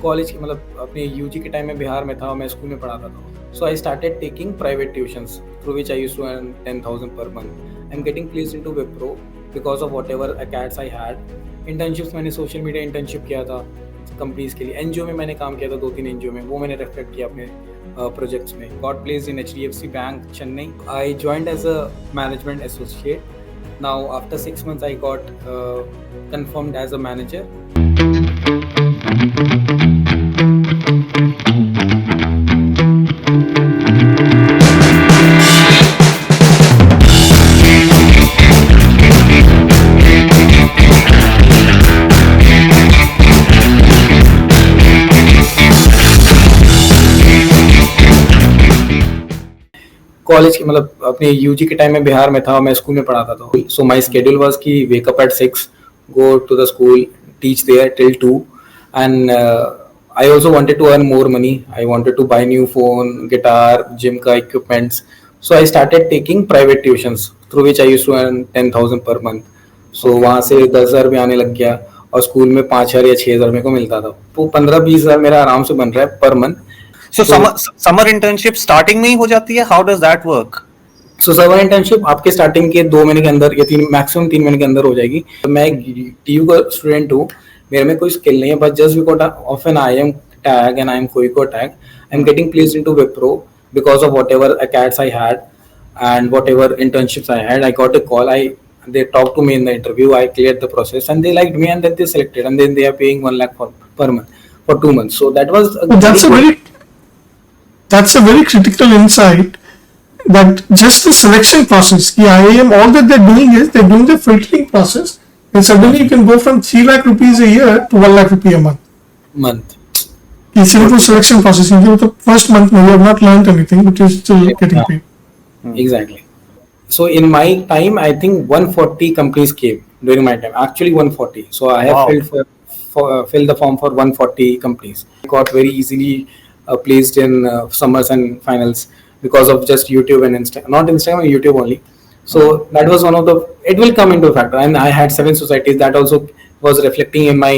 College की मतलब अपने यूजी के टाइम में बिहार में था और मैं स्कूल में पढ़ाता था. So I started taking private tuitions through which I used to earn 10,000 per month. I'm getting placed into Wipro because of whatever acads I had. Internships मैंने सोशल मीडिया इंटर्नशिप किया था कंपनीज के लिए. NGO में मैंने काम किया था 2-3 एनजीओ में, वो मैंने रिफ्लेक्ट किया अपने प्रोजेक्ट्स में. Got placed in HDFC bank Chennai. I joined as a management associate. Now after 6 months I got confirmed as a manager. College की मतलब अपने यूजी के टाइम में बिहार में था और मैं स्कूल में पढ़ाता था. सो माय शेड्यूल वाज कि wake up at 6, go to the school, teach there till 2, and I also wanted to earn more money. I wanted to buy new phone, guitar, gym का equipments. So I started taking private tuitions through which I used to earn 10,000 per month. So वहाँ से 10,000 भी आने लग गया और school में 5,000 या 6,000 मेरे को मिलता था. तो 15-20,000 मेरा आराम से बन रहा है per month. So summer internship starting में ही हो जाती है? How does that work? So summer internship आपके स्टार्टिंग के 2 महीने के अंदर या 3 मैक्सिमम 3 महीने के अंदर हो जाएगी. मैं एक टीयू का स्टूडेंट हूँ, मेरे में कोई स्किल नहीं है, but just because of an IIM tag and IIM कोईको tag, I am getting placed into Wipro because of whatever acads I had and whatever internships I had. I got a call. They talked to me in the interview. I cleared the process and they liked me, and then they selected, and then they are paying 1 lakh per month for 2 months. So that was that's a very critical insight, that just the selection process, the IIM, all that they're doing is they're doing the filtering process, and suddenly you can go from 3 lakh rupees a year to 1 lakh rupee a month. It's simple selection process. You give the first month, you have not learned anything, but you're still getting paid. Exactly. So in my time, I think 140 companies came during my time. Actually 140. So I have filled the form for 140 companies. I got very easily placed in summers and finals because of just YouTube and not Instagram, YouTube only. So that was one of the, it will come into factor. And I had 7 societies that also was reflecting in my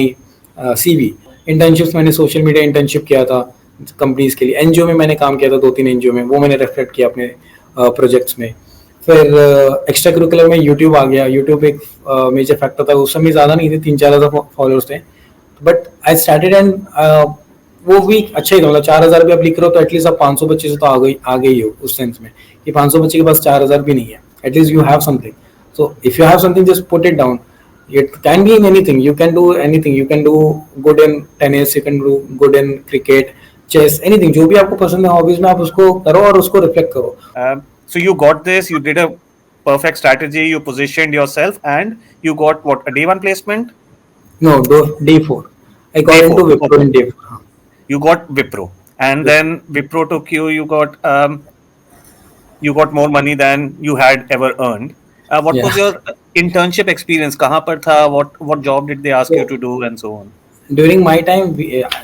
CV. Internships मैंने social media internship किया था companies के लिए. NGO में मैंने काम किया था 2-3 एनजीओ में, वो मैंने रिफ्लेक्ट किया अपने प्रोजेक्ट्स में. फिर एक्स्ट्रा करिकुलर में यूट्यूब आ गया. यूट्यूब एक मेजर फैक्टर था. उस समय ज़्यादा नहीं थे, 3-4 हज़ार फॉलोअर्स थे, बट आई स्टार्टेड एंड वो भी अच्छा ही था. मतलब 4,000 भी आप लिख रहे हो तो एटलीस्ट आप 500 बच्चे से तो आ गई हो उस सेंस में कि 500 बच्चे के पास 4,000 भी नहीं है. At least you have something. So if you have something, just put it down. It can be in anything. You can do anything. You can do good in tennis. You can do good in cricket, chess, anything. जो भी आपको पसंद है hobbies में, आप उसको करो और उसको रिफ्लेक्ट करो. So you got this. You did a perfect strategy. You positioned yourself, and you got what, a day 1 placement? No, day 4. I got into Wipro in day 4. You got Wipro, and then Wipro took you. You got more money than you had ever earned. What was your internship experience? कहाँ पर था? What job did they ask you to do, and so on? During my time,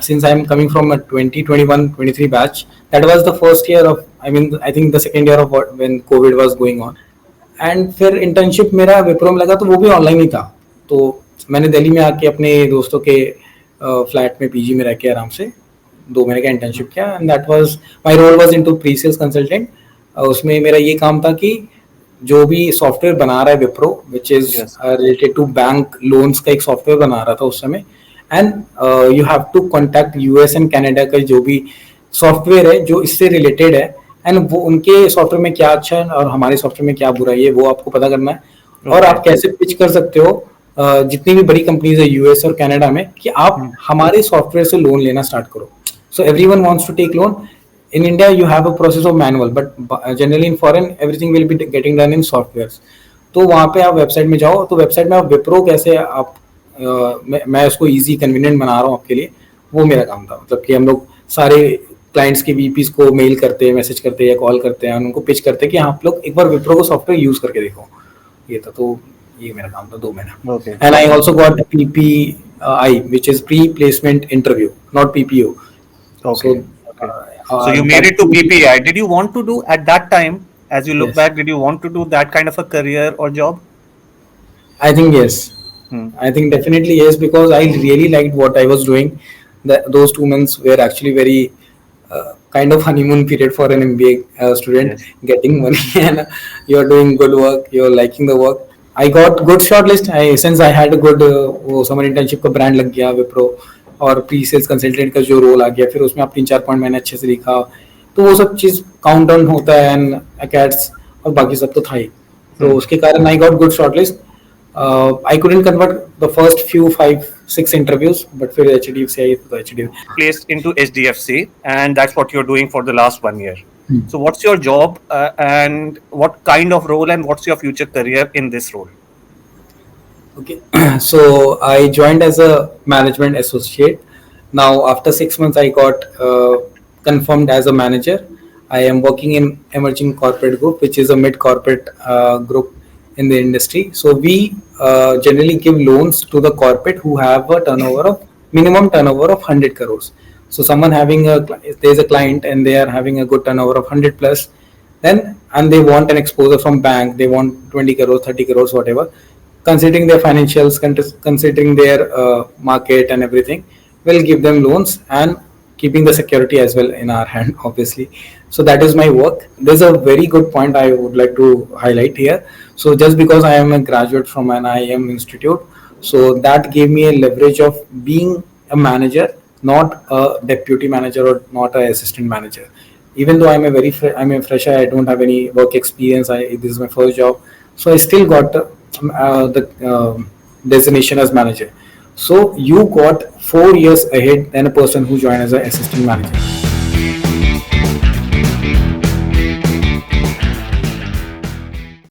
since I am coming from a 2021, 23 batch, that was the first year of, I think the second year of when COVID was going on. And फिर internship मेरा विप्रो में लगा तो वो भी online ही था. तो मैंने दिल्ली में आके अपने दोस्तों के फ्लैट में पीजी में रह के आराम से 2 महीने का इंटर्नशिप किया. And that was my role was into pre sales consultant. उसमें मेरा ये काम था कि जो भी सॉफ्टवेयर बना रहा है Wipro, which is related to bank loans का एक सॉफ्टवेयर बना रहा था उस समय. And you have to contact US and Canada का जो भी सॉफ्टवेयर है जो इससे रिलेटेड है, एंड वो उनके सॉफ्टवेयर में क्या अच्छा है और हमारे सॉफ्टवेयर में क्या बुराई है, वो आपको पता करना है. और आप कैसे पिच कर सकते हो जितनी भी बड़ी कंपनीज है यूएस और कनाडा में कि आप हमारे सॉफ्टवेयर से लोन लेना स्टार्ट करो. So everyone wants to take loan. In India, you have a process of manual, but generally in foreign, everything will be getting done in softwares. तो वहाँ पे आप वेबसाइट में जाओ, तो वेबसाइट में आप विप्रो कैसे आप मैं उसको इजी कन्वीनियंट बना रहा हूँ आपके लिए, वो मेरा काम था. मतलब कि हम लोग सारे क्लाइंट्स के वीपीज को मेल करते हैं, मैसेज करते हैं या कॉल करते हैं, उनको पिच करते हैं कि आप लोग एक बार विप्रो को सॉफ्टवेयर यूज करके देखो. ये था. तो ये मेरा काम था 2 महीना. And I also got PPI, which is pre-placement interview, not PPO. Okay. So you made it to PPI. Did you want to do at that time, as you look back, did you want to do that kind of a career or job? I think yes. I think definitely yes, because I really liked what I was doing. those 2 months were actually very kind of honeymoon period for an MBA student, Yes. getting money and you're doing good work, you're liking the work. I got good shortlist. Since I had a good वो summer internship का brand लग गया विप्रो, और pre sales consultant का जो role आ गया, फिर उसमें आप 3-4 पॉइंट मैंने अच्छे से लिखा, तो वो सब चीज काउंट डाउन होता है एंड अकेट्स और बाकी सब तो था ही, तो उसके कारण I got good shortlist. I couldn't convert the first few 5-6 interviews, but फिर HDFC से आई तो HDFC. Placed into HDFC, and that's what you're doing for the last 1 year. Hmm. So, what's your job and what kind of role and what's your future career in this role? Okay, so I joined as a management associate. Now after 6 months, I got confirmed as a manager. I am working in Emerging Corporate Group, which is a mid corporate group in the industry. So we generally give loans to the corporate who have a minimum turnover of 100 crores. So someone there's a client and they are having a good turnover of 100 plus, and they want an exposure from bank, they want 20 crores, 30 crores, whatever. Considering their financials, considering their market and everything, we'll give them loans and keeping the security as well in our hand, obviously. So that is my work. There's a very good point I would like to highlight here. So just because I am a graduate from an IIM institute, so that gave me a leverage of being a manager, not a deputy manager or not an assistant manager. Even though I'm a fresher, I don't have any work experience. This is my first job, so I still got the designation as manager. So you got 4 years ahead than a person who joined as an assistant manager.